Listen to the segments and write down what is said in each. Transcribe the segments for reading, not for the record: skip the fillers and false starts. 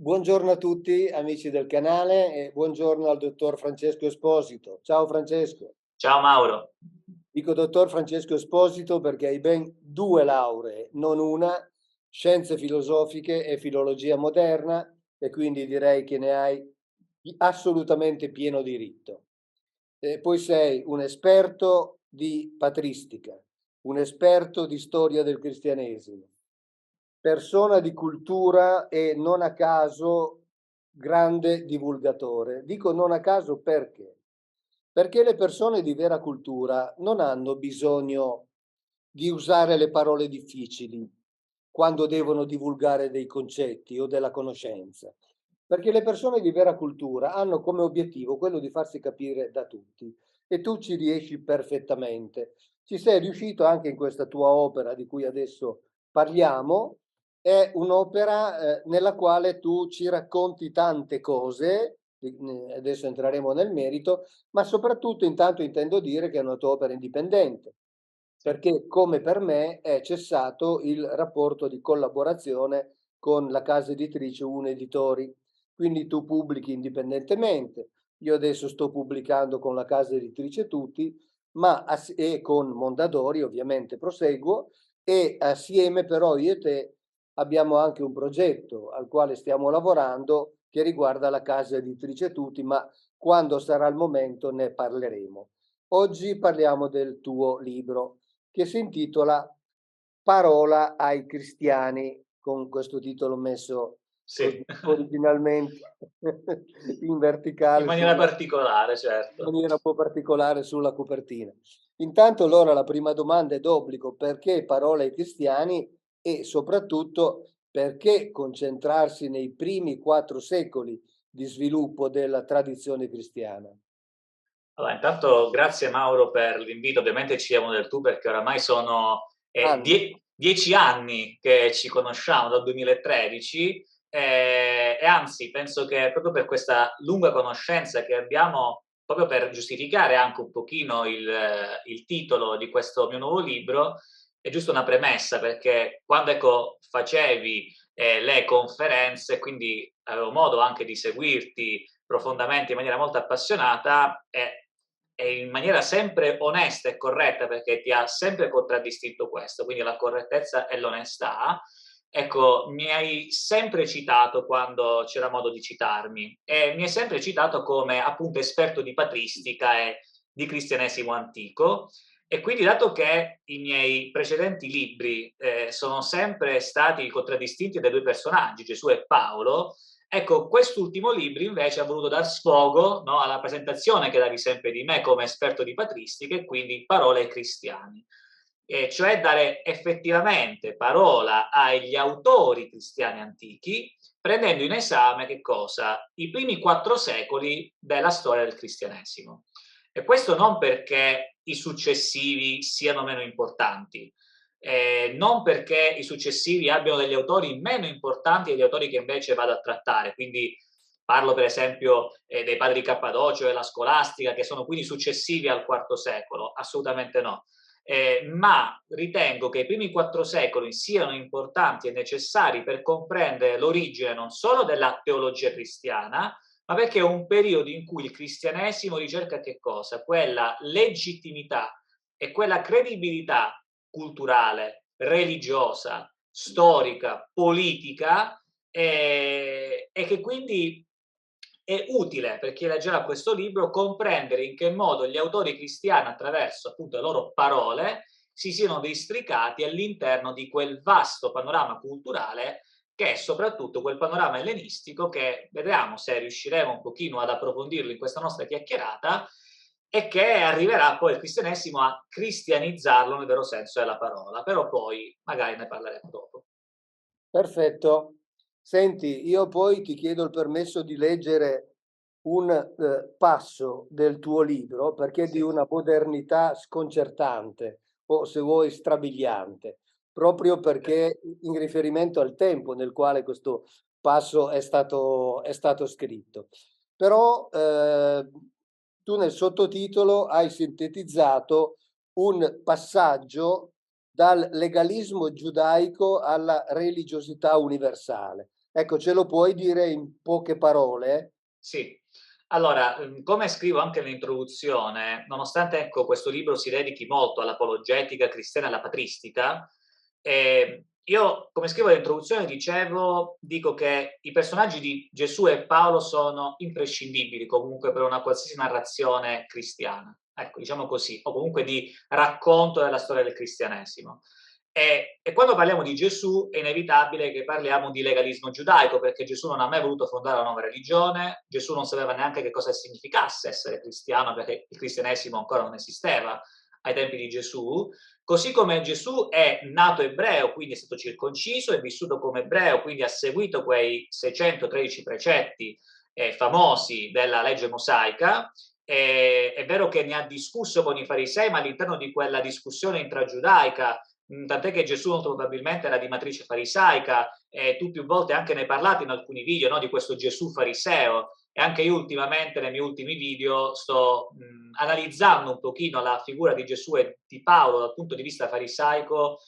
Buongiorno a tutti amici del canale e buongiorno al dottor Francesco Esposito. Ciao Francesco. Ciao Mauro. Dico dottor Francesco Esposito perché hai ben due lauree, non una, scienze filosofiche e filologia moderna, e quindi direi che ne hai assolutamente pieno diritto. Poi sei un esperto di patristica, un esperto di storia del cristianesimo, persona di cultura e non a caso grande divulgatore. Dico non a caso perché? Perché le persone di vera cultura non hanno bisogno di usare le parole difficili quando devono divulgare dei concetti o della conoscenza, perché le persone di vera cultura hanno come obiettivo quello di farsi capire da tutti e tu ci riesci perfettamente. Ci sei riuscito anche in questa tua opera di cui adesso parliamo. È un'opera nella quale tu ci racconti tante cose, adesso entreremo nel merito, ma soprattutto intanto intendo dire che è una tua opera indipendente, Sì. perché come per me è cessato il rapporto di collaborazione con la casa editrice Uno Editori, quindi tu pubblichi indipendentemente. Io adesso sto pubblicando con la casa editrice Tutti, e con Mondadori ovviamente proseguo, e assieme però io e te abbiamo anche un progetto al quale stiamo lavorando che riguarda la casa editrice Tutti, ma quando sarà il momento ne parleremo. Oggi parliamo del tuo libro che si intitola Parola ai cristiani, con questo titolo messo così Sì. originalmente in In verticale maniera sulla, particolare, in certo. maniera un po' particolare sulla copertina. Intanto allora la prima domanda è d'obbligo: perché Parola ai cristiani e soprattutto perché concentrarsi nei primi 4 secoli di sviluppo della tradizione cristiana? Allora, intanto grazie Mauro per l'invito, ovviamente ci diamo del tu perché oramai sono Anni. 10 anni che ci conosciamo, dal 2013, e anzi penso che proprio per questa lunga conoscenza che abbiamo, proprio per giustificare anche un pochino il titolo di questo mio nuovo libro, è giusto una premessa perché quando ecco, facevi le conferenze, quindi avevo modo anche di seguirti profondamente in maniera molto appassionata e in maniera sempre onesta e corretta, perché ti ha sempre contraddistinto questo, quindi la correttezza e l'onestà. Ecco, mi hai sempre citato quando c'era modo di citarmi e mi hai sempre citato come appunto esperto di patristica e di cristianesimo antico e quindi dato che i miei precedenti libri sono sempre stati contraddistinti dai due personaggi, Gesù e Paolo, ecco, quest'ultimo libro invece ha voluto dar sfogo, no, alla presentazione che davi sempre di me come esperto di patristica e quindi parole ai cristiani. Cioè dare effettivamente parola agli autori cristiani antichi, prendendo in esame che cosa? I primi 4 secoli della storia del cristianesimo. E questo non perché i successivi siano meno importanti, non perché i successivi abbiano degli autori meno importanti degli autori che invece vado a trattare, quindi parlo per esempio dei padri Cappadocio e la scolastica, che sono quindi successivi al IV secolo, assolutamente no. Ma ritengo che i primi 4 secoli siano importanti e necessari per comprendere l'origine non solo della teologia cristiana, ma perché è un periodo in cui il cristianesimo ricerca che cosa? Quella legittimità e quella credibilità culturale, religiosa, storica, politica e che quindi è utile per chi leggerà questo libro comprendere in che modo gli autori cristiani attraverso appunto le loro parole si siano districati all'interno di quel vasto panorama culturale che è soprattutto quel panorama ellenistico che vedremo se riusciremo un pochino ad approfondirlo in questa nostra chiacchierata e che arriverà poi il cristianesimo a cristianizzarlo nel vero senso della parola, però poi magari ne parleremo dopo. Perfetto. Senti, io poi ti chiedo il permesso di leggere un passo del tuo libro perché è di Sì. una modernità sconcertante o se vuoi strabiliante, proprio perché in riferimento al tempo nel quale questo passo è stato scritto. Però tu nel sottotitolo hai sintetizzato un passaggio dal legalismo giudaico alla religiosità universale. Ecco, ce lo puoi dire in poche parole? Sì. Allora, come scrivo anche nell'introduzione, nonostante ecco, questo libro si dedichi molto all'apologetica cristiana e alla patristica, io, come scrivo nell'introduzione, dico che i personaggi di Gesù e Paolo sono imprescindibili comunque per una qualsiasi narrazione cristiana, ecco, diciamo così, o comunque di racconto della storia del cristianesimo. E quando parliamo di Gesù è inevitabile che parliamo di legalismo giudaico, perché Gesù non ha mai voluto fondare una nuova religione, Gesù non sapeva neanche che cosa significasse essere cristiano, perché il cristianesimo ancora non esisteva ai tempi di Gesù, così come Gesù è nato ebreo, quindi è stato circonciso, è vissuto come ebreo, quindi ha seguito quei 613 precetti famosi della legge mosaica. È vero che ne ha discusso con i farisei, ma all'interno di quella discussione intragiudaica, tant'è che Gesù probabilmente era di matrice farisaica, e tu più volte anche ne hai parlato in alcuni video, no, di questo Gesù fariseo, e anche io ultimamente nei miei ultimi video sto analizzando un pochino la figura di Gesù e di Paolo dal punto di vista farisaico,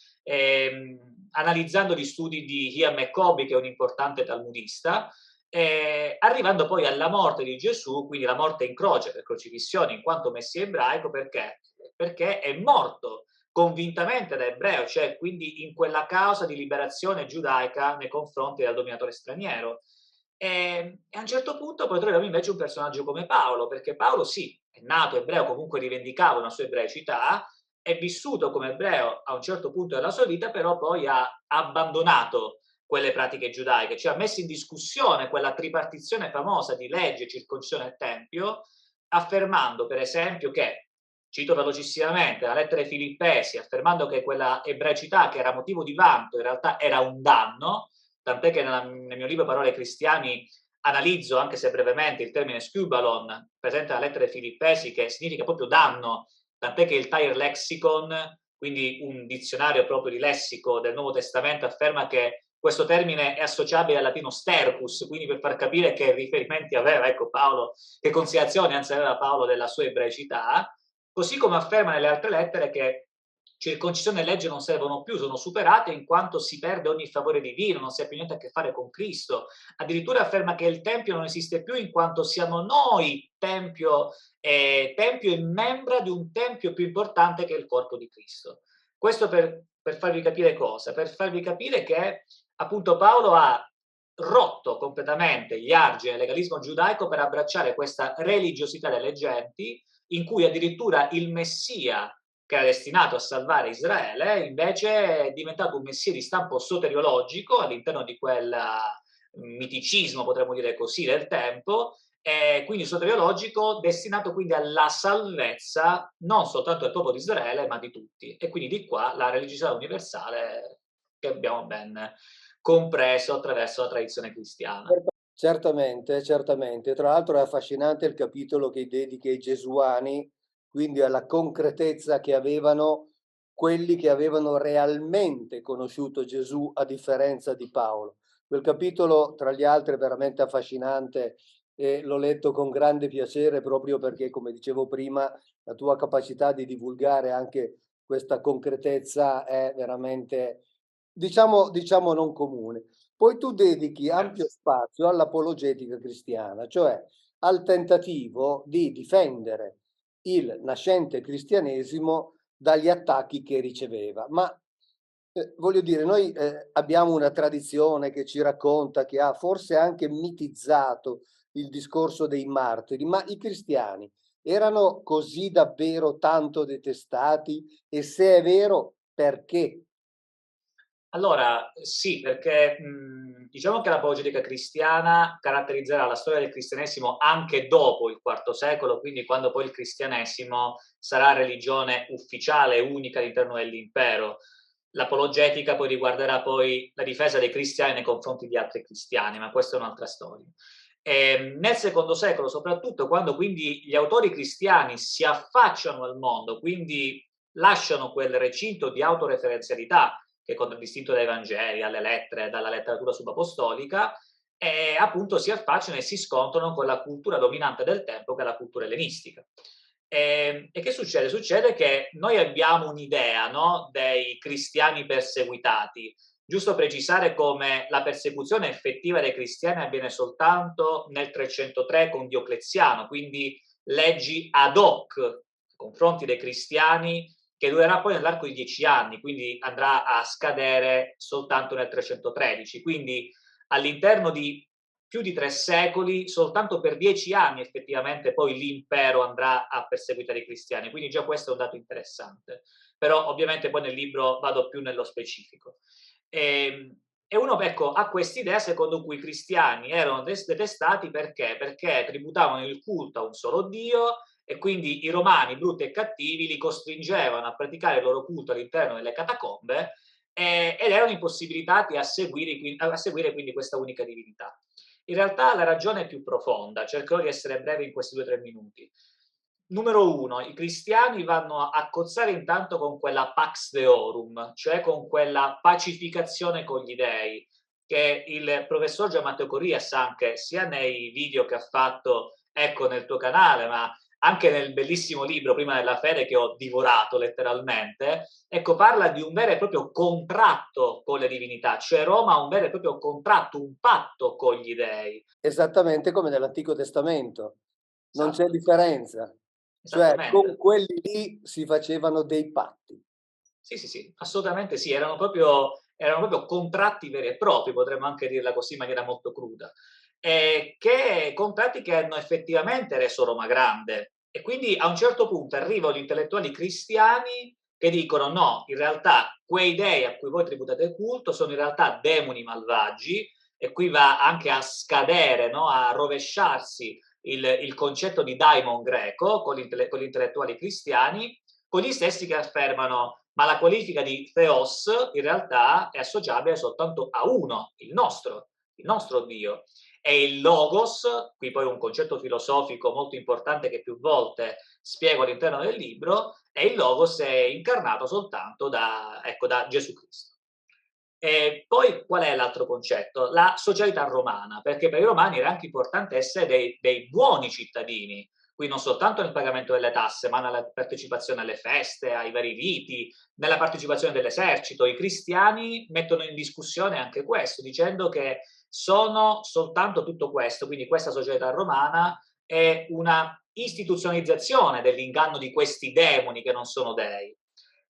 analizzando gli studi di Ian McCoby, che è un importante talmudista, arrivando poi alla morte di Gesù, quindi la morte in croce per crocifissione in quanto messia ebraico, perché è morto convintamente da ebreo, cioè quindi in quella causa di liberazione giudaica nei confronti del dominatore straniero. E a un certo punto poi troviamo invece un personaggio come Paolo, perché Paolo sì, è nato ebreo, comunque rivendicava una sua ebraicità, è vissuto come ebreo a un certo punto della sua vita, però poi ha abbandonato quelle pratiche giudaiche, cioè ha messo in discussione quella tripartizione famosa di legge, circoncisione e tempio, affermando per esempio che, cito velocissimamente, la lettera ai Filippesi, affermando che quella ebraicità che era motivo di vanto in realtà era un danno, tant'è che nel mio libro Parole ai cristiani analizzo, anche se brevemente, il termine scubalon, presente nella lettera ai Filippesi, che significa proprio danno, tant'è che il Tyre Lexicon, quindi un dizionario proprio di lessico del Nuovo Testamento, afferma che questo termine è associabile al latino stercus, quindi per far capire che riferimenti aveva, ecco Paolo, che considerazione anzi aveva Paolo della sua ebraicità, così come afferma nelle altre lettere che circoncisione e legge non servono più, sono superate in quanto si perde ogni favore divino, non si ha più niente a che fare con Cristo. Addirittura afferma che il Tempio non esiste più in quanto siamo noi tempio e membra di un Tempio più importante che è il corpo di Cristo. Questo per farvi capire cosa? Per farvi capire che appunto Paolo ha rotto completamente gli argini del legalismo giudaico per abbracciare questa religiosità delle genti, in cui addirittura il Messia, che era destinato a salvare Israele, invece è diventato un messia di stampo soteriologico all'interno di quel miticismo, potremmo dire così, del tempo, e quindi soteriologico, destinato quindi alla salvezza non soltanto del popolo di Israele, ma di tutti. E quindi di qua la religiosità universale che abbiamo ben compreso attraverso la tradizione cristiana. Certamente, certamente. Tra l'altro è affascinante il capitolo che dedichi ai gesuani, quindi alla concretezza che avevano quelli che avevano realmente conosciuto Gesù a differenza di Paolo. Quel capitolo, tra gli altri, è veramente affascinante e l'ho letto con grande piacere proprio perché, come dicevo prima, la tua capacità di divulgare anche questa concretezza è veramente, diciamo non comune. Poi tu dedichi ampio Grazie. spazio all'apologetica cristiana, cioè al tentativo di difendere il nascente cristianesimo dagli attacchi che riceveva. Ma voglio dire, noi abbiamo una tradizione che ci racconta, che ha forse anche mitizzato il discorso dei martiri, ma i cristiani erano così davvero tanto detestati? E se è vero, perché? Allora, sì, perché diciamo che l'apologetica cristiana caratterizzerà la storia del cristianesimo anche dopo il IV secolo, quindi quando poi il cristianesimo sarà religione ufficiale e unica all'interno dell'impero. L'apologetica poi riguarderà poi la difesa dei cristiani nei confronti di altri cristiani, ma questa è un'altra storia. Nel secondo secolo, soprattutto quando quindi gli autori cristiani si affacciano al mondo, quindi lasciano quel recinto di autoreferenzialità che è contraddistinto dai Vangeli, dalle lettere, dalla letteratura subapostolica, e appunto si affacciano e si scontrano con la cultura dominante del tempo, che è la cultura ellenistica. E che succede? Succede che noi abbiamo un'idea, no, dei cristiani perseguitati, giusto precisare come la persecuzione effettiva dei cristiani avviene soltanto nel 303 con Diocleziano, quindi leggi ad hoc nei confronti dei cristiani che durerà poi nell'arco di 10 anni, quindi andrà a scadere soltanto nel 313. Quindi all'interno di più di 3 secoli, soltanto per 10 anni effettivamente poi l'impero andrà a perseguitare i cristiani, quindi già questo è un dato interessante. Però ovviamente poi nel libro vado più nello specifico. E uno, ecco, ha quest'idea secondo cui i cristiani erano detestati perché? Perché tributavano il culto a un solo Dio e quindi i romani, brutti e cattivi, li costringevano a praticare il loro culto all'interno delle catacombe ed erano impossibilitati a seguire quindi questa unica divinità. In realtà la ragione è più profonda, cercherò di essere breve in questi 2 o 3 minuti. Numero uno, i cristiani vanno a cozzare intanto con quella pax deorum, cioè con quella pacificazione con gli dei, che il professor Gian Matteo Corrias anche sia nei video che ha fatto, ecco, nel tuo canale, ma anche nel bellissimo libro Prima della fede che ho divorato letteralmente, ecco, parla di un vero e proprio contratto con le divinità, cioè Roma ha un vero e proprio contratto, un patto con gli dei. Esattamente come nell'Antico Testamento. Non c'è Esatto, differenza. Cioè, con esattamente. quelli lì si facevano dei patti. Sì, sì, sì, assolutamente sì, erano proprio contratti veri e propri, potremmo anche dirla così in maniera molto cruda, che contratti che hanno effettivamente reso Roma grande. E quindi a un certo punto arrivano gli intellettuali cristiani che dicono: no, in realtà quei dei a cui voi tributate culto sono in realtà demoni malvagi, e qui va anche a scadere, no, a rovesciarsi il concetto di daimon greco con gli intellettuali cristiani, con gli stessi che affermano ma la qualifica di Theos in realtà è associabile soltanto a uno, il nostro Dio. E il Logos, qui poi un concetto filosofico molto importante che più volte spiego all'interno del libro, e il Logos è incarnato soltanto da, ecco, da Gesù Cristo. E poi qual è l'altro concetto? La socialità romana, perché per i romani era anche importante essere dei buoni cittadini, qui non soltanto nel pagamento delle tasse, ma nella partecipazione alle feste, ai vari riti, nella partecipazione dell'esercito. I cristiani mettono in discussione anche questo, dicendo che sono soltanto tutto questo, quindi questa società romana è una istituzionalizzazione dell'inganno di questi demoni che non sono dei.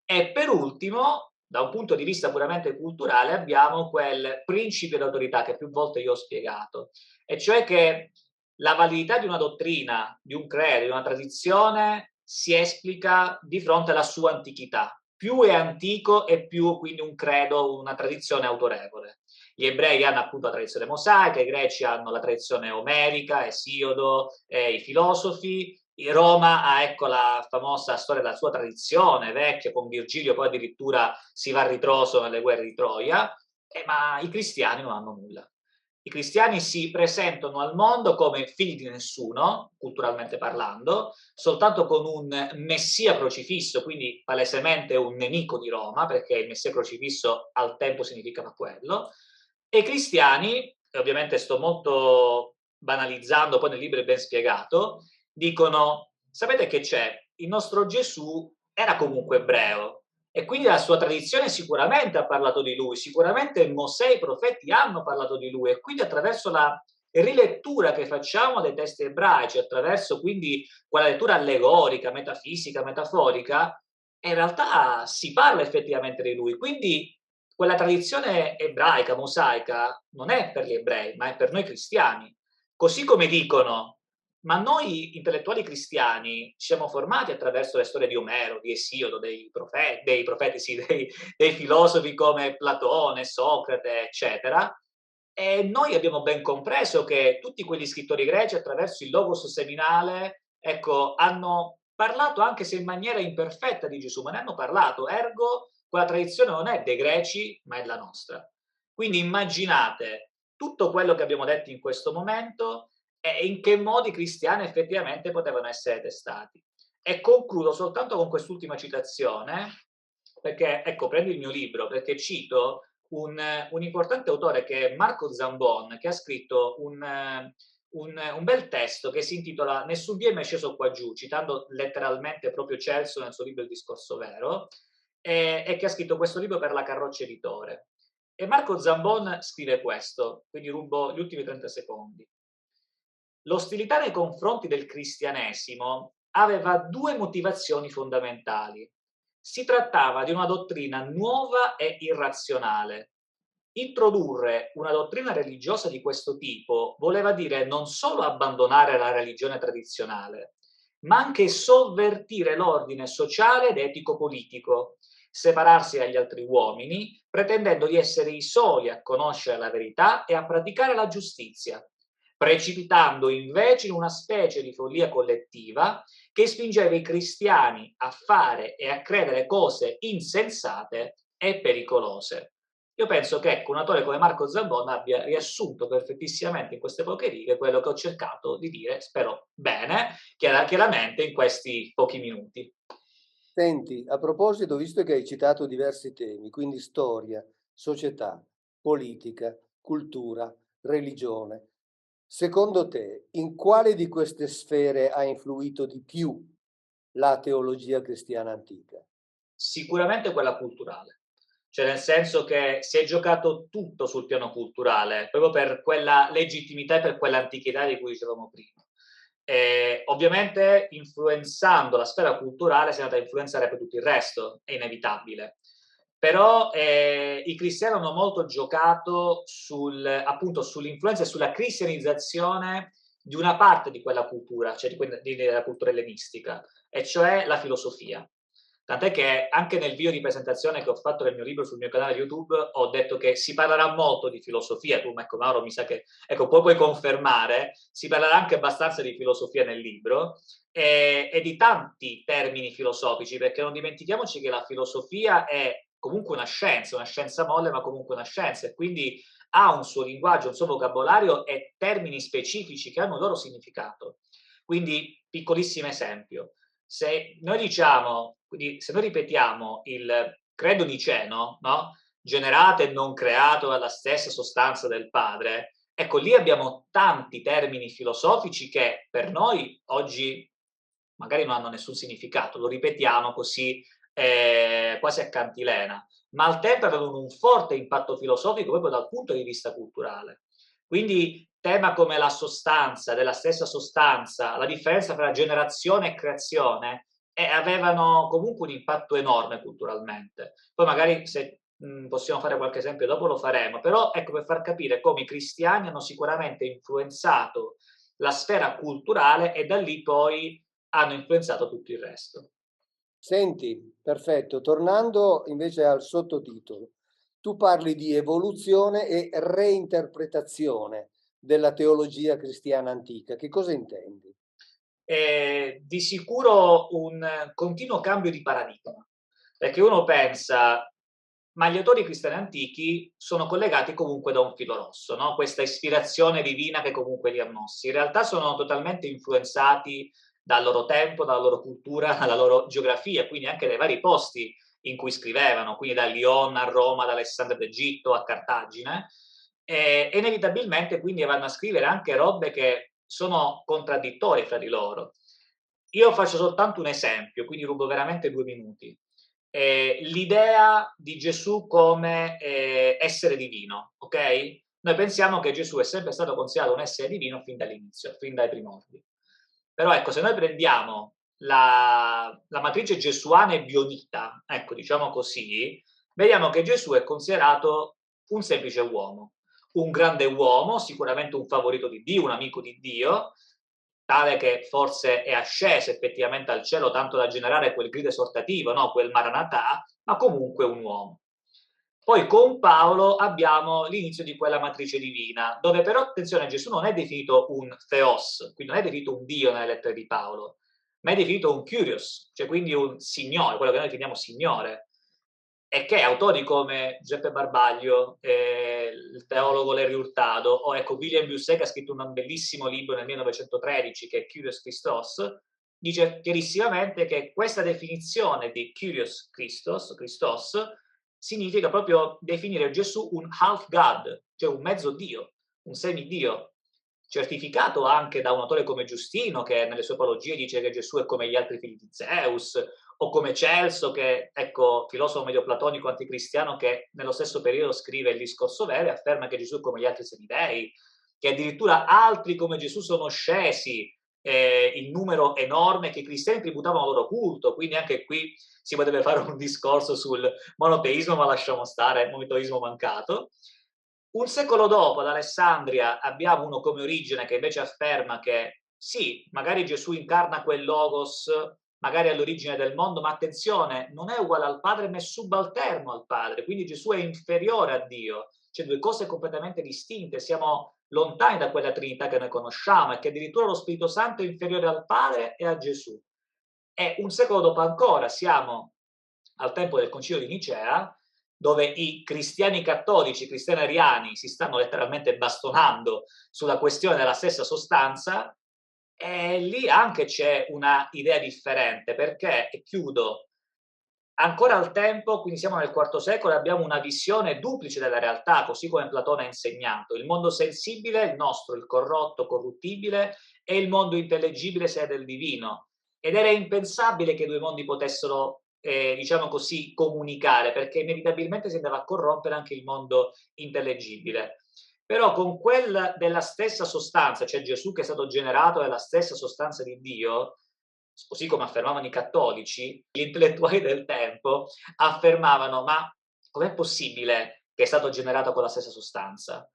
E per ultimo, da un punto di vista puramente culturale, abbiamo quel principio d'autorità che più volte io ho spiegato, e cioè che la validità di una dottrina, di un credo, di una tradizione si esplica di fronte alla sua antichità. Più è antico e più quindi un credo, una tradizione autorevole. Gli ebrei hanno appunto la tradizione mosaica, i greci hanno la tradizione omerica, Esiodo, i filosofi, Roma ha, ecco, la famosa storia della sua tradizione vecchia, con Virgilio poi addirittura si va a ritroso nelle guerre di Troia, ma i cristiani non hanno nulla. I cristiani si presentano al mondo come figli di nessuno, culturalmente parlando, soltanto con un messia crocifisso, quindi palesemente un nemico di Roma, perché il messia crocifisso al tempo significava quello, e i cristiani, e ovviamente sto molto banalizzando, poi nel libro è ben spiegato, dicono: sapete che c'è? Il nostro Gesù era comunque ebreo e quindi la sua tradizione sicuramente ha parlato di lui, sicuramente Mosè e i profeti hanno parlato di lui, e quindi attraverso la rilettura che facciamo dei testi ebraici, attraverso quindi quella lettura allegorica, metafisica, metaforica, in realtà si parla effettivamente di lui. Quindi quella tradizione ebraica, mosaica, non è per gli ebrei, ma è per noi cristiani. Così come dicono: ma noi intellettuali cristiani ci siamo formati attraverso le storie di Omero, di Esiodo, sì, dei filosofi come Platone, Socrate, eccetera, e noi abbiamo ben compreso che tutti quegli scrittori greci, attraverso il logos seminale, ecco, hanno parlato, anche se in maniera imperfetta, di Gesù, ma ne hanno parlato, ergo quella tradizione non è dei greci, ma è la nostra. Quindi immaginate tutto quello che abbiamo detto in questo momento e in che modi i cristiani effettivamente potevano essere testati. E concludo soltanto con quest'ultima citazione, perché, ecco, prendi il mio libro, perché cito un importante autore che è Marco Zambon, che ha scritto un bel testo che si intitola Nessun Dio è mai sceso qua giù, citando letteralmente proprio Celso nel suo libro Il discorso vero, e che ha scritto questo libro per la Carroccia Editore. E Marco Zambon scrive questo, quindi rubo gli ultimi 30 secondi. L'ostilità nei confronti del cristianesimo aveva due motivazioni fondamentali. Si trattava di una dottrina nuova e irrazionale. Introdurre una dottrina religiosa di questo tipo voleva dire non solo abbandonare la religione tradizionale, ma anche sovvertire l'ordine sociale ed etico-politico, separarsi dagli altri uomini, pretendendo di essere i soli a conoscere la verità e a praticare la giustizia, precipitando invece in una specie di follia collettiva che spingeva i cristiani a fare e a credere cose insensate e pericolose. Io penso che ecco, un autore come Marco Zambon abbia riassunto perfettissimamente in queste poche righe quello che ho cercato di dire, spero bene, chiaramente in questi pochi minuti. Senti, a proposito, visto che hai citato diversi temi, quindi storia, società, politica, cultura, religione, secondo te, in quale di queste sfere ha influito di più la teologia cristiana antica? Sicuramente quella culturale, cioè nel senso che si è giocato tutto sul piano culturale, proprio per quella legittimità e per quell'antichità di cui dicevamo prima. Ovviamente influenzando la sfera culturale si è andata a influenzare poi tutto il resto, è inevitabile. Però i cristiani hanno molto giocato appunto sull'influenza e sulla cristianizzazione di una parte di quella cultura, cioè della cultura ellenistica, e cioè la filosofia. Tant'è che anche nel video di presentazione che ho fatto del mio libro sul mio canale YouTube ho detto che si parlerà molto di filosofia, tu ecco Mauro mi sa che ecco, poi puoi confermare, si parlerà anche abbastanza di filosofia nel libro e di tanti termini filosofici, perché non dimentichiamoci che la filosofia è comunque una scienza molle, ma comunque una scienza, e quindi ha un suo linguaggio, un suo vocabolario e termini specifici che hanno un loro significato. Quindi, piccolissimo esempio, se noi diciamo, quindi se noi ripetiamo il credo niceno, no? Generato e non creato dalla stessa sostanza del Padre, ecco lì abbiamo tanti termini filosofici che per noi oggi magari non hanno nessun significato, lo ripetiamo così quasi a cantilena, ma al tempo avevano un forte impatto filosofico proprio dal punto di vista culturale. Quindi tema come la sostanza, della stessa sostanza, la differenza tra generazione e creazione, avevano comunque un impatto enorme culturalmente. Poi magari se possiamo fare qualche esempio dopo lo faremo, però ecco per far capire come i cristiani hanno sicuramente influenzato la sfera culturale e da lì poi hanno influenzato tutto il resto. Senti, perfetto. Tornando invece al sottotitolo, tu parli di evoluzione e reinterpretazione della teologia cristiana antica. Che cosa intendi? Di sicuro un continuo cambio di paradigma, perché uno pensa, ma gli autori cristiani antichi sono collegati comunque da un filo rosso, no? Questa ispirazione divina che comunque li ha mossi. In realtà sono totalmente influenzati dal loro tempo, dalla loro cultura, dalla loro geografia, quindi anche dai vari posti in cui scrivevano, quindi da Lione a Roma, da Alessandria d'Egitto a Cartagine, e inevitabilmente quindi vanno a scrivere anche robe che sono contraddittorie fra di loro. Io faccio soltanto un esempio, quindi rubo veramente 2 minuti. L'idea di Gesù come essere divino, ok? Noi pensiamo che Gesù è sempre stato considerato un essere divino fin dall'inizio, fin dai primordi. Però ecco, se noi prendiamo la matrice gesuana e bionita, ecco, diciamo così, vediamo che Gesù è considerato un semplice uomo, un grande uomo, sicuramente un favorito di Dio, un amico di Dio, tale che forse è asceso effettivamente al cielo tanto da generare quel grido esortativo, no? Quel Maranatà, ma comunque un uomo. Poi con Paolo abbiamo l'inizio di quella matrice divina, dove però, attenzione, Gesù non è definito un theos, quindi non è definito un Dio nelle lettere di Paolo, ma è definito un Kyrios, cioè quindi un Signore, quello che noi definiamo Signore, e che autori come Giuseppe Barbaglio, il teologo Larry Hurtado, o ecco William Busse che ha scritto un bellissimo libro nel 1913 che è Kyrios Christos, dice chiarissimamente che questa definizione di Kyrios Christos significa proprio definire Gesù un half God, cioè un mezzo Dio, un semidio, certificato anche da un autore come Giustino che nelle sue apologie dice che Gesù è come gli altri figli di Zeus, o come Celso, che ecco, filosofo medio-platonico anticristiano, che nello stesso periodo scrive il Discorso Vero e afferma che Gesù è come gli altri semidei, che addirittura altri come Gesù sono scesi in numero enorme, che i cristiani tributavano loro culto, quindi anche qui si potrebbe fare un discorso sul monoteismo, ma lasciamo stare, monoteismo mancato. Un secolo dopo, ad Alessandria, abbiamo uno come Origene che invece afferma che sì, magari Gesù incarna quel logos, magari all'origine del mondo, ma attenzione, non è uguale al Padre, ma è subalterno al Padre, quindi Gesù è inferiore a Dio, cioè due cose completamente distinte, siamo lontani da quella Trinità che noi conosciamo e che addirittura lo Spirito Santo è inferiore al Padre e a Gesù. E un secolo dopo ancora siamo al tempo del Concilio di Nicea, dove i cristiani cattolici, i cristiani ariani si stanno letteralmente bastonando sulla questione della stessa sostanza, e lì anche c'è una idea differente, perché, e chiudo, ancora al tempo, quindi siamo nel IV secolo, abbiamo una visione duplice della realtà, così come Platone ha insegnato. Il mondo sensibile, il nostro, il corrotto, corruttibile, e il mondo intellegibile, sede del divino. Ed era impensabile che i due mondi potessero, diciamo così, comunicare, perché inevitabilmente si andava a corrompere anche il mondo intellegibile. Però con quel della stessa sostanza, cioè Gesù che è stato generato dalla stessa sostanza di Dio, così come affermavano i cattolici, gli intellettuali del tempo affermavano: ma com'è possibile che è stato generato con la stessa sostanza?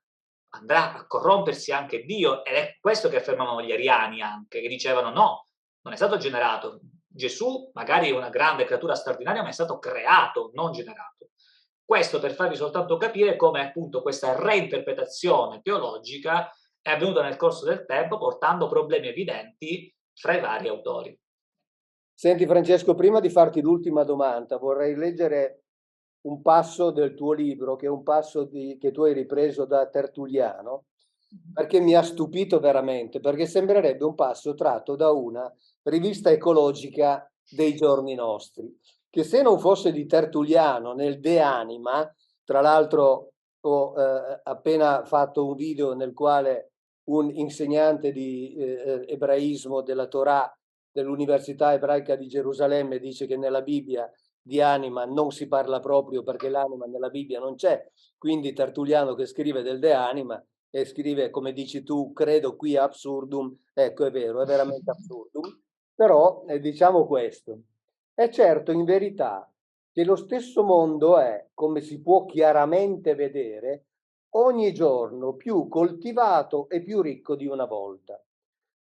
Andrà a corrompersi anche Dio, ed è questo che affermavano gli ariani anche, che dicevano no, non è stato generato. Gesù magari è una grande creatura straordinaria, ma è stato creato, non generato. Questo per farvi soltanto capire come appunto questa reinterpretazione teologica è avvenuta nel corso del tempo, portando problemi evidenti fra i vari autori. Senti Francesco, prima di farti l'ultima domanda, vorrei leggere un passo del tuo libro, che è un passo che tu hai ripreso da Tertulliano, perché mi ha stupito veramente, perché sembrerebbe un passo tratto da una rivista ecologica dei giorni nostri, che se non fosse di Tertulliano nel De Anima, tra l'altro ho appena fatto un video nel quale un insegnante di ebraismo della Torah dell'Università Ebraica di Gerusalemme dice che nella Bibbia di anima non si parla proprio perché l'anima nella Bibbia non c'è, quindi Tertulliano che scrive del De Anima e scrive come dici tu, credo qui absurdum, ecco è vero, è veramente absurdum, però diciamo questo, è certo in verità che lo stesso mondo è, come si può chiaramente vedere, ogni giorno più coltivato e più ricco di una volta.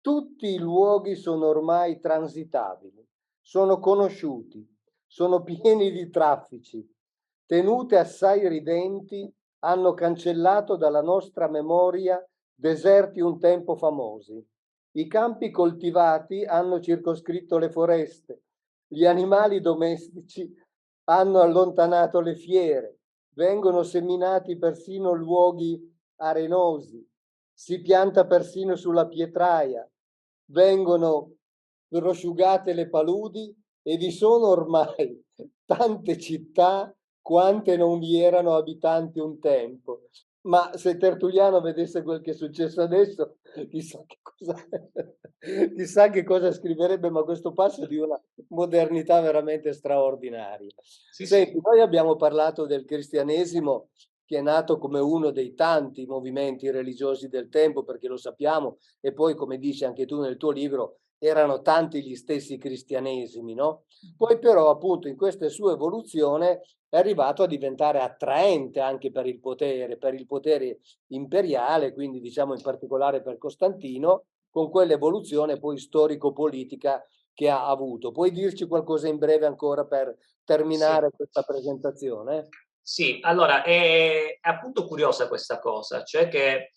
Tutti i luoghi sono ormai transitabili, sono conosciuti, sono pieni di traffici. Tenute assai ridenti hanno cancellato dalla nostra memoria deserti un tempo famosi. I campi coltivati hanno circoscritto le foreste. Gli animali domestici hanno allontanato le fiere. Vengono seminati persino luoghi arenosi. Si pianta persino sulla pietraia, vengono prosciugate le paludi e vi sono ormai tante città quante non vi erano abitanti un tempo. Ma se Tertulliano vedesse quel che è successo adesso, chissà che cosa scriverebbe, ma questo passo è di una modernità veramente straordinaria. Sì, Senti, sì. noi abbiamo parlato del cristianesimo che è nato come uno dei tanti movimenti religiosi del tempo, perché lo sappiamo, e poi, come dici anche tu nel tuo libro, erano tanti gli stessi cristianesimi, no? Poi però, appunto, in questa sua evoluzione è arrivato a diventare attraente anche per il potere imperiale, quindi diciamo in particolare per Costantino, con quell'evoluzione poi storico-politica che ha avuto. Puoi dirci qualcosa in breve ancora per terminare Sì. questa presentazione? Sì, allora è appunto curiosa questa cosa, cioè che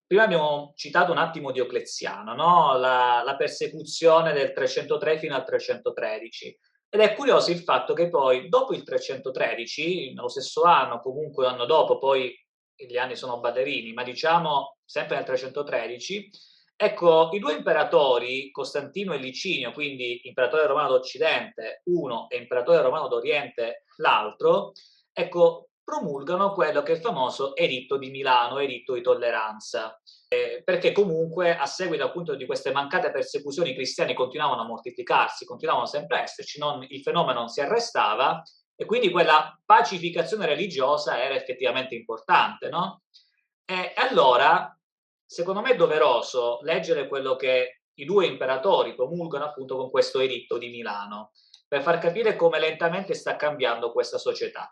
prima abbiamo citato un attimo Diocleziano, no? La persecuzione del 303 fino al 313. Ed è curioso il fatto che poi, dopo il 313, nello stesso anno, comunque l'anno dopo, poi gli anni sono ballerini, ma diciamo sempre nel 313, ecco, i due imperatori, Costantino e Licinio, quindi imperatore romano d'Occidente uno e imperatore romano d'Oriente l'altro, ecco, promulgano quello che è il famoso Editto di Milano, Editto di tolleranza, perché comunque a seguito appunto di queste mancate persecuzioni i cristiani continuavano a moltiplicarsi, continuavano sempre a esserci, il fenomeno non si arrestava e quindi quella pacificazione religiosa era effettivamente importante, no? E allora, secondo me è doveroso leggere quello che i due imperatori promulgano appunto con questo editto di Milano, per far capire come lentamente sta cambiando questa società.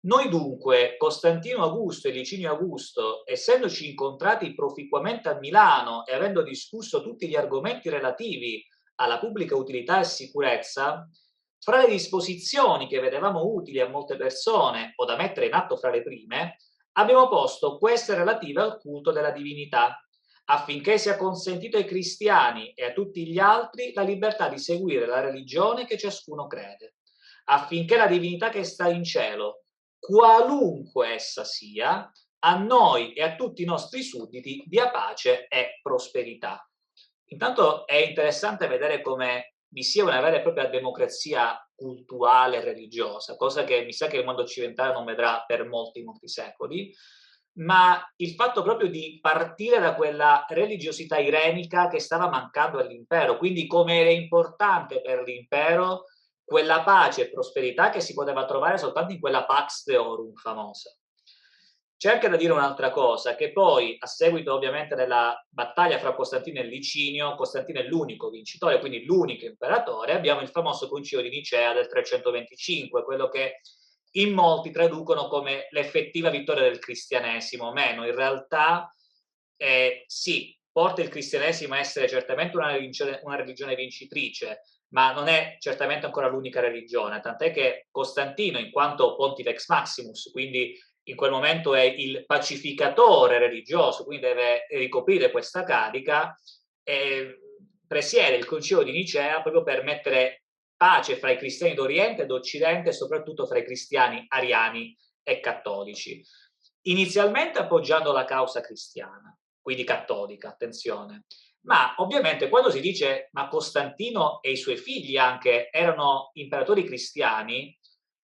Noi dunque, Costantino Augusto e Licinio Augusto, essendoci incontrati proficuamente a Milano e avendo discusso tutti gli argomenti relativi alla pubblica utilità e sicurezza, fra le disposizioni che vedevamo utili a molte persone o da mettere in atto fra le prime, abbiamo posto queste relative al culto della divinità, affinché sia consentito ai cristiani e a tutti gli altri la libertà di seguire la religione che ciascuno crede, affinché la divinità che sta in cielo, qualunque essa sia, a noi e a tutti i nostri sudditi dia pace e prosperità. Intanto è interessante vedere come vi sia una vera e propria democrazia culturale e religiosa, cosa che mi sa che il mondo occidentale non vedrà per molti, molti secoli, ma il fatto proprio di partire da quella religiosità irenica che stava mancando all'impero, quindi come era importante per l'impero quella pace e prosperità che si poteva trovare soltanto in quella Pax Deorum famosa. C'è anche da dire un'altra cosa, che poi, a seguito ovviamente della battaglia fra Costantino e Licinio, Costantino è l'unico vincitore, quindi l'unico imperatore, abbiamo il famoso concilio di Nicea del 325, quello che in molti traducono come l'effettiva vittoria del cristianesimo, meno, in realtà sì, porta il cristianesimo a essere certamente una religione vincitrice, ma non è certamente ancora l'unica religione, tant'è che Costantino, in quanto Pontifex Maximus, quindi in quel momento è il pacificatore religioso, quindi deve ricoprire questa carica, presiede il concilio di Nicea proprio per mettere pace fra i cristiani d'Oriente e d'Occidente e soprattutto fra i cristiani ariani e cattolici. Inizialmente appoggiando la causa cristiana, quindi cattolica, attenzione, ma ovviamente quando si dice ma Costantino e i suoi figli anche erano imperatori cristiani,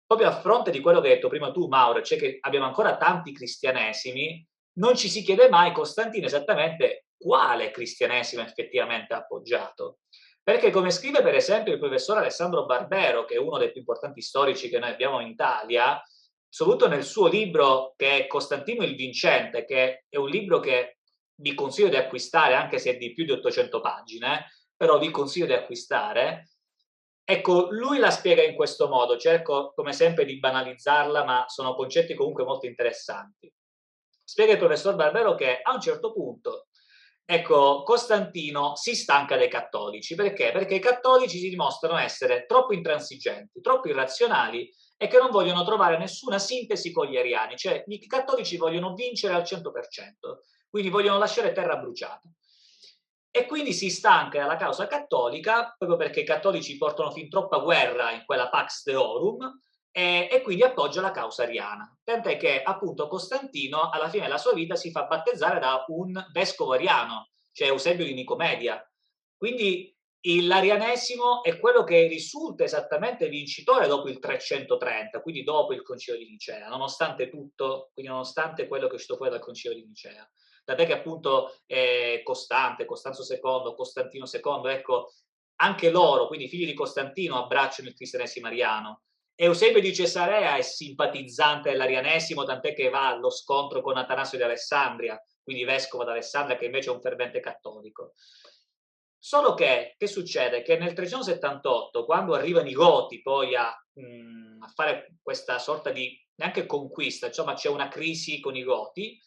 proprio a fronte di quello che hai detto prima tu, Mauro, cioè che abbiamo ancora tanti cristianesimi, non ci si chiede mai Costantino esattamente quale cristianesimo effettivamente ha appoggiato. Perché come scrive per esempio il professor Alessandro Barbero, che è uno dei più importanti storici che noi abbiamo in Italia, soprattutto nel suo libro che è Costantino il Vincente, che è un libro che vi consiglio di acquistare, anche se è di più di 800 pagine, però vi consiglio di acquistare. Ecco, lui la spiega in questo modo, cerco come sempre di banalizzarla, ma sono concetti comunque molto interessanti. Spiega il professor Barbero che a un certo punto, ecco, Costantino si stanca dei cattolici. Perché? Perché i cattolici si dimostrano essere troppo intransigenti, troppo irrazionali e che non vogliono trovare nessuna sintesi con gli ariani, cioè i cattolici vogliono vincere al 100%, quindi vogliono lasciare terra bruciata. E quindi si stanca della causa cattolica, proprio perché i cattolici portano fin troppa guerra in quella Pax Deorum, e quindi appoggia la causa ariana. Tant'è che appunto Costantino alla fine della sua vita si fa battezzare da un vescovo ariano, cioè Eusebio di Nicomedia. Quindi l'arianesimo è quello che risulta esattamente vincitore dopo il 330, quindi dopo il concilio di Nicea, nonostante tutto, quindi nonostante quello che è uscito fuori dal concilio di Nicea. Tant'è che appunto Costanzo II, Costantino II, ecco, anche loro, quindi i figli di Costantino, abbracciano il cristianesimo ariano. Eusebio di Cesarea è simpatizzante dell'arianesimo, tant'è che va allo scontro con Atanasio di Alessandria, quindi vescovo d'Alessandria, che invece è un fervente cattolico. Solo che succede? Che nel 378, quando arrivano i Goti poi a fare questa sorta di neanche conquista, insomma c'è una crisi con i Goti,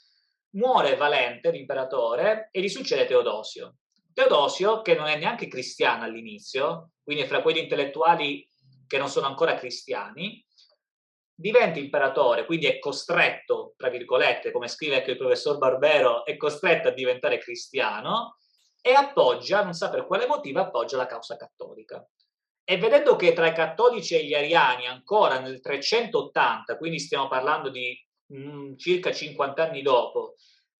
muore Valente, l'imperatore, e gli succede Teodosio. Teodosio, che non è neanche cristiano all'inizio, quindi è fra quegli intellettuali che non sono ancora cristiani, diventa imperatore, quindi è costretto, tra virgolette, come scrive anche il professor Barbero, è costretto a diventare cristiano e appoggia, non sa per quale motivo, appoggia la causa cattolica. E vedendo che tra i cattolici e gli ariani ancora nel 380, quindi stiamo parlando di circa 50 anni dopo,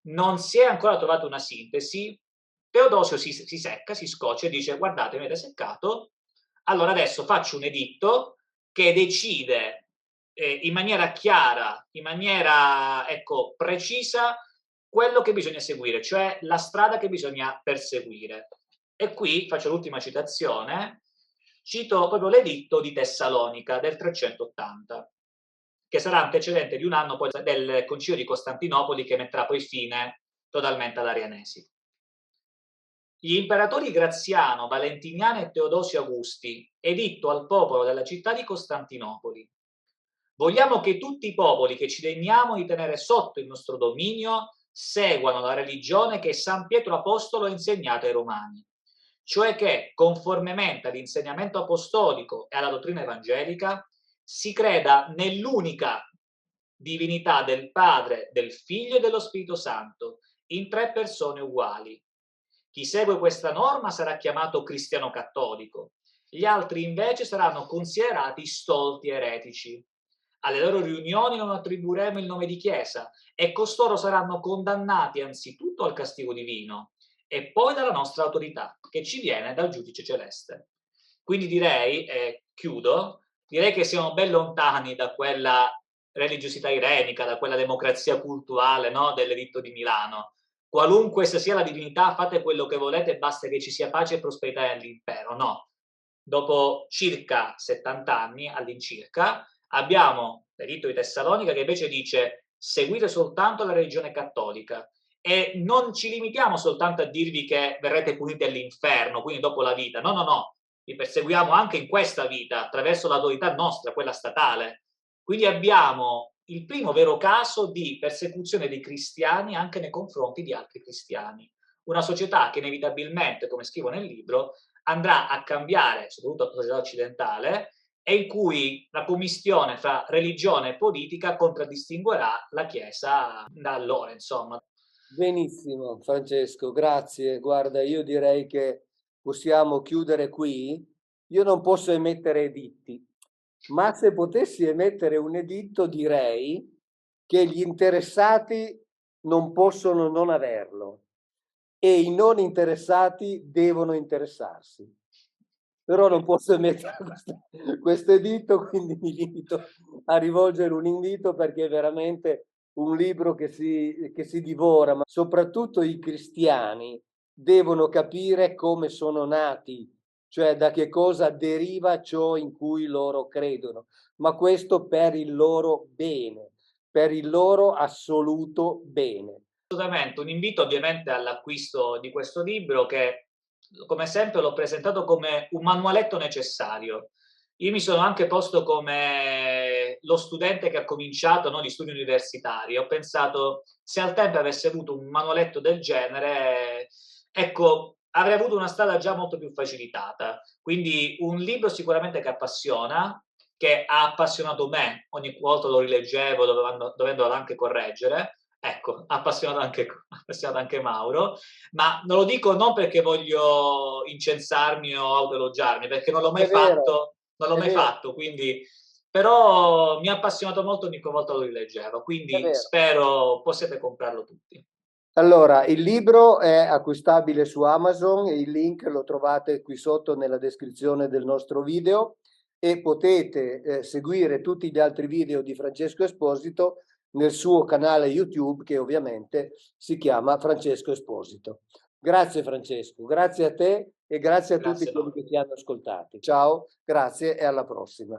non si è ancora trovata una sintesi, Teodosio si secca, si scoccia e dice guardate, mi avete seccato, allora adesso faccio un editto che decide in maniera chiara, in maniera, ecco, precisa, quello che bisogna seguire, cioè la strada che bisogna perseguire. E qui faccio l'ultima citazione, cito proprio l'editto di Tessalonica del 380, che sarà antecedente di un anno poi del Concilio di Costantinopoli, che metterà poi fine totalmente all'Arianesimo. Gli imperatori Graziano, Valentiniano e Teodosio Augusti, editto al popolo della città di Costantinopoli. Vogliamo che tutti i popoli che ci degniamo di tenere sotto il nostro dominio seguano la religione che San Pietro Apostolo ha insegnato ai Romani, cioè che, conformemente all'insegnamento apostolico e alla dottrina evangelica, si creda nell'unica divinità del Padre, del Figlio e dello Spirito Santo, in tre persone uguali. Chi segue questa norma sarà chiamato cristiano cattolico, gli altri invece saranno considerati stolti eretici. Alle loro riunioni non attribuiremo il nome di Chiesa e costoro saranno condannati anzitutto al castigo divino e poi dalla nostra autorità, che ci viene dal giudice celeste. Quindi direi, chiudo, direi che siamo ben lontani da quella religiosità irenica, da quella democrazia culturale, no, dell'editto di Milano. Qualunque sia la divinità, fate quello che volete, basta che ci sia pace e prosperità nell'impero. No. Dopo circa 70 anni, all'incirca, abbiamo l'editto di Tessalonica che invece dice seguite soltanto la religione cattolica e non ci limitiamo soltanto a dirvi che verrete puniti all'inferno, quindi dopo la vita. No, no, no, vi perseguiamo anche in questa vita attraverso l'autorità nostra, quella statale. Quindi abbiamo il primo vero caso di persecuzione dei cristiani anche nei confronti di altri cristiani. Una società che inevitabilmente, come scrivo nel libro, andrà a cambiare, soprattutto la società occidentale, e in cui la commistione fra religione e politica contraddistinguerà la Chiesa da allora, insomma. Benissimo, Francesco, grazie. Guarda, io direi che possiamo chiudere qui. Io non posso emettere editti, ma se potessi emettere un editto direi che gli interessati non possono non averlo e i non interessati devono interessarsi. Però non posso emettere questo editto, quindi mi limito a rivolgere un invito perché è veramente un libro che si divora, ma soprattutto i cristiani devono capire come sono nati, cioè da che cosa deriva ciò in cui loro credono, ma questo per il loro bene, per il loro assoluto bene. Assolutamente, un invito ovviamente all'acquisto di questo libro che, come sempre, l'ho presentato come un manualetto necessario. Io mi sono anche posto come lo studente che ha cominciato, no, gli studi universitari. Ho pensato, se al tempo avessi avuto un manualetto del genere, ecco, avrei avuto una strada già molto più facilitata. Quindi un libro sicuramente che appassiona, che ha appassionato me ogni volta lo rileggevo, dovendolo anche correggere. Ecco, appassionato anche Mauro, ma non lo dico non perché voglio incensarmi o autoelogiarmi, perché non l'ho mai È vero, fatto, non l'ho è mai vero, fatto, quindi però mi ha appassionato molto ogni volta lo rileggevo, è quindi vero. spero possiate comprarlo tutti. Allora, il libro è acquistabile su Amazon e il link lo trovate qui sotto nella descrizione del nostro video e potete seguire tutti gli altri video di Francesco Esposito nel suo canale YouTube che ovviamente si chiama Francesco Esposito. Grazie Francesco, grazie a te e grazie a tutti Grazie quelli Mauro. che ti hanno ascoltati. Ciao, grazie e alla prossima.